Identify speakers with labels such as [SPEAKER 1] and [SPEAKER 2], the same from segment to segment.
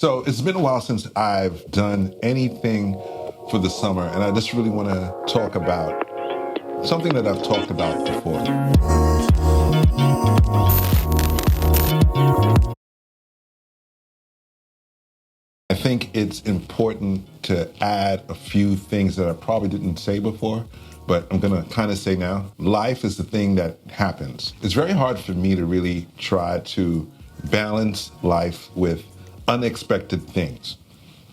[SPEAKER 1] So it's been a while since I've done anything for the summer, and I just really want to talk about something that I've talked about before. I think it's important to add a few things that I probably didn't say before, but I'm going to kind of say now. Life is the thing that happens. It's very hard for me to really try to balance life with unexpected things.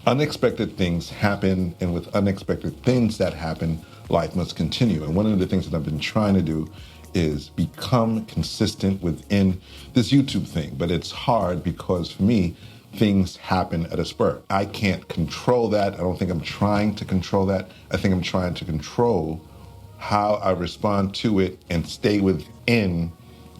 [SPEAKER 1] Unexpected things happen, and with unexpected things that happen, life must continue. And one of the things that I've been trying to do is become consistent within this YouTube thing. But it's hard because for me, things happen at a spurt. I can't control that. I don't think I'm trying to control that. I think I'm trying to control how I respond to it and stay within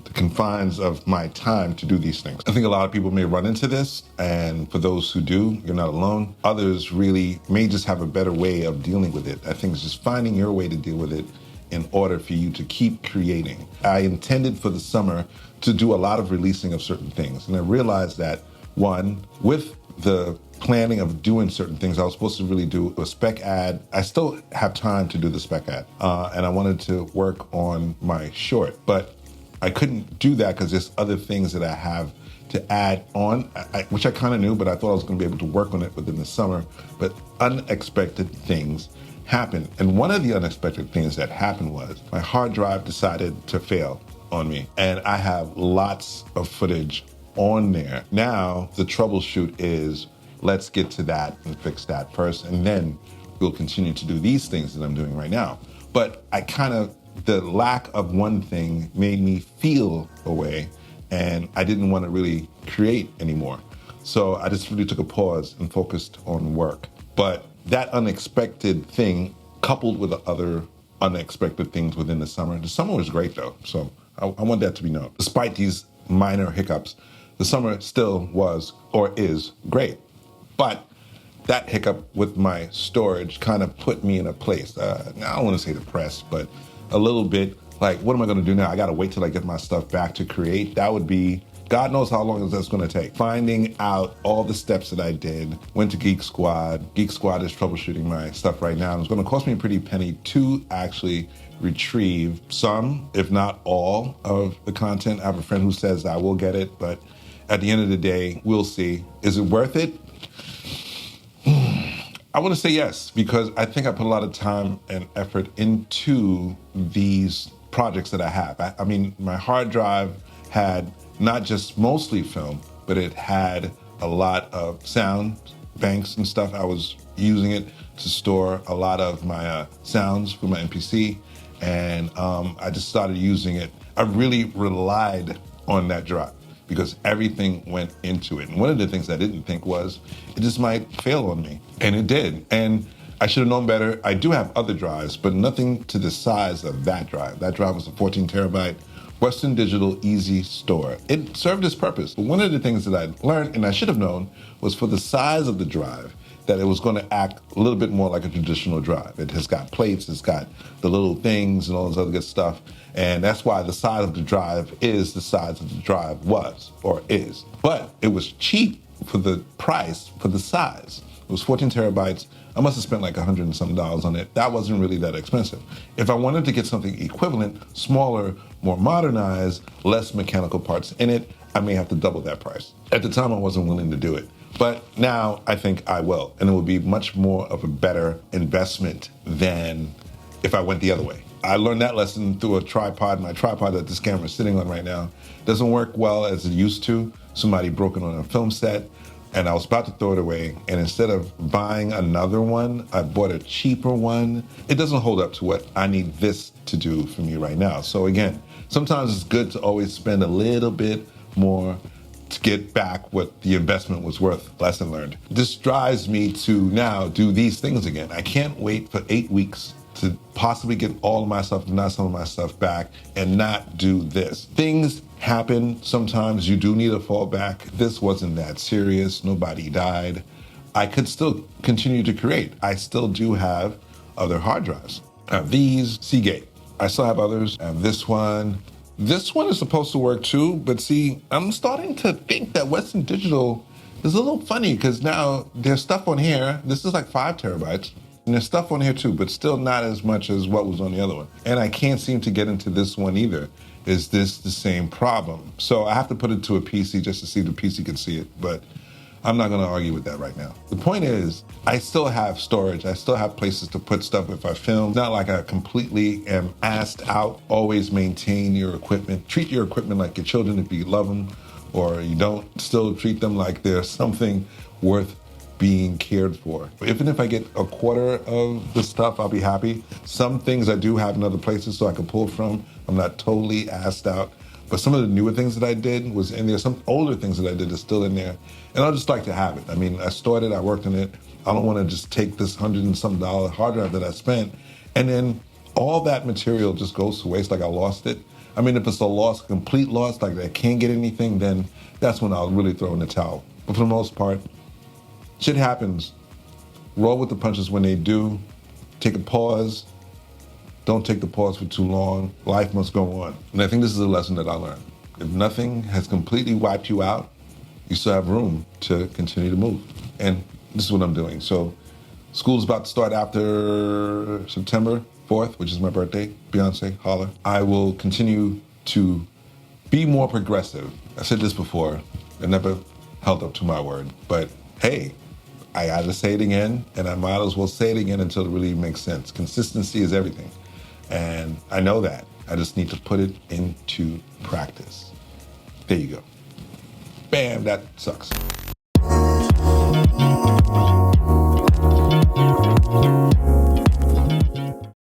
[SPEAKER 1] the confines of my time to do these things. I think a lot of people may run into this, and for those who do, you're not alone. Others really may just have a better way of dealing with it. I think it's just finding your way to deal with it in order for you to keep creating. I intended for the summer to do a lot of releasing of certain things, and I realized that, one, with the planning of doing certain things, I was supposed to really do a spec ad. I still have time to do the spec ad, and I wanted to work on my short, but I couldn't do that because there's other things that I have to add on, which I kind of knew, but I thought I was going to be able to work on it within the summer. But unexpected things happened. And one of the unexpected things that happened was my hard drive decided to fail on me. And I have lots of footage on there. Now, the troubleshoot is, let's get to that and fix that first, and then we'll continue to do these things that I'm doing right now. But the lack of one thing made me feel a way, and I didn't want to really create anymore. So I just really took a pause and focused on work. But that unexpected thing, coupled with the other unexpected things within the summer was great though. So I want that to be known. Despite these minor hiccups, the summer still was or is great. But that hiccup with my storage kind of put me in a place, I don't want to say depressed, but a little bit like, what am I going to do now? I got to wait till I get my stuff back to create. That would be, God knows how long that's going to take. Finding out all the steps that I did, went to Geek Squad. Geek Squad is troubleshooting my stuff right now. And it's going to cost me a pretty penny to actually retrieve some, if not all, of the content. I have a friend who says I will get it, but at the end of the day, we'll see. Is it worth it? I want to say yes, because I think I put a lot of time and effort into these projects that I have. I mean, my hard drive had not just mostly film, but it had a lot of sound banks and stuff. I was using it to store a lot of my sounds for my MPC, and I just started using it. I really relied on that drive because everything went into it. And one of the things I didn't think was, it just might fail on me. And it did. And I should have known better. I do have other drives, but nothing to the size of that drive. That drive was a 14 terabyte Western Digital Easy Store. It served its purpose. But one of the things that I learned, and I should have known, was for the size of the drive, that it was going to act a little bit more like a traditional drive. It has got plates, it's got the little things and all this other good stuff. And that's why the size of the drive is the size of the drive was, or is. But it was cheap for the price, for the size. It was 14 terabytes. I must have spent like $100 and something on it. That wasn't really that expensive. If I wanted to get something equivalent, smaller, more modernized, less mechanical parts in it, I may have to double that price. At the time, I wasn't willing to do it. But now I think I will. And it will be much more of a better investment than if I went the other way. I learned that lesson through a tripod. My tripod that this camera is sitting on right now doesn't work well as it used to. Somebody broke it on a film set, and I was about to throw it away. And instead of buying another one, I bought a cheaper one. It doesn't hold up to what I need this to do for me right now. So again, sometimes it's good to always spend a little bit more to get back what the investment was worth. Lesson learned. This drives me to now do these things again. I can't wait for 8 weeks to possibly get all of my stuff, if not some of my stuff, back and not do this. Things happen. Sometimes you do need a fallback. This wasn't that serious. Nobody died. I could still continue to create. I still do have other hard drives. I have these, Seagate. I still have others. I have this one. This one is supposed to work too, but see, I'm starting to think that Western Digital It's a little funny because now there's stuff on here. This is like 5 terabytes. And there's stuff on here too, but still not as much as what was on the other one. And I can't seem to get into this one either. Is this the same problem? So I have to put it to a PC just to see if the PC can see it. But I'm not going to argue with that right now. The point is, I still have storage. I still have places to put stuff if I film. Not like I completely am asked out. Always maintain your equipment. Treat your equipment like your children if you love them, or you don't. Still treat them like they're something worth being cared for. Even if I get a quarter of the stuff, I'll be happy. Some things I do have in other places so I can pull from. I'm not totally asked out. But some of the newer things that I did was in there. Some older things that I did is still in there. And I just like to have it. I mean, I stored it, I worked on it. I don't want to just take this $100 and some hard drive that I spent, and then all that material just goes to waste like I lost it. I mean, if it's a loss, complete loss, like I can't get anything, then that's when I'll really throw in the towel. But for the most part, shit happens. Roll with the punches when they do. Take a pause. Don't take the pause for too long. Life must go on. And I think this is a lesson that I learned. If nothing has completely wiped you out, you still have room to continue to move. And this is what I'm doing. So school's about to start after September 4th, which is my birthday. Beyonce, holla. I will continue to be more progressive. I said this before. I never held up to my word. But hey, I gotta say it again, and I might as well say it again until it really makes sense. Consistency is everything. And I know that. I just need to put it into practice. There you go. Bam, that sucks.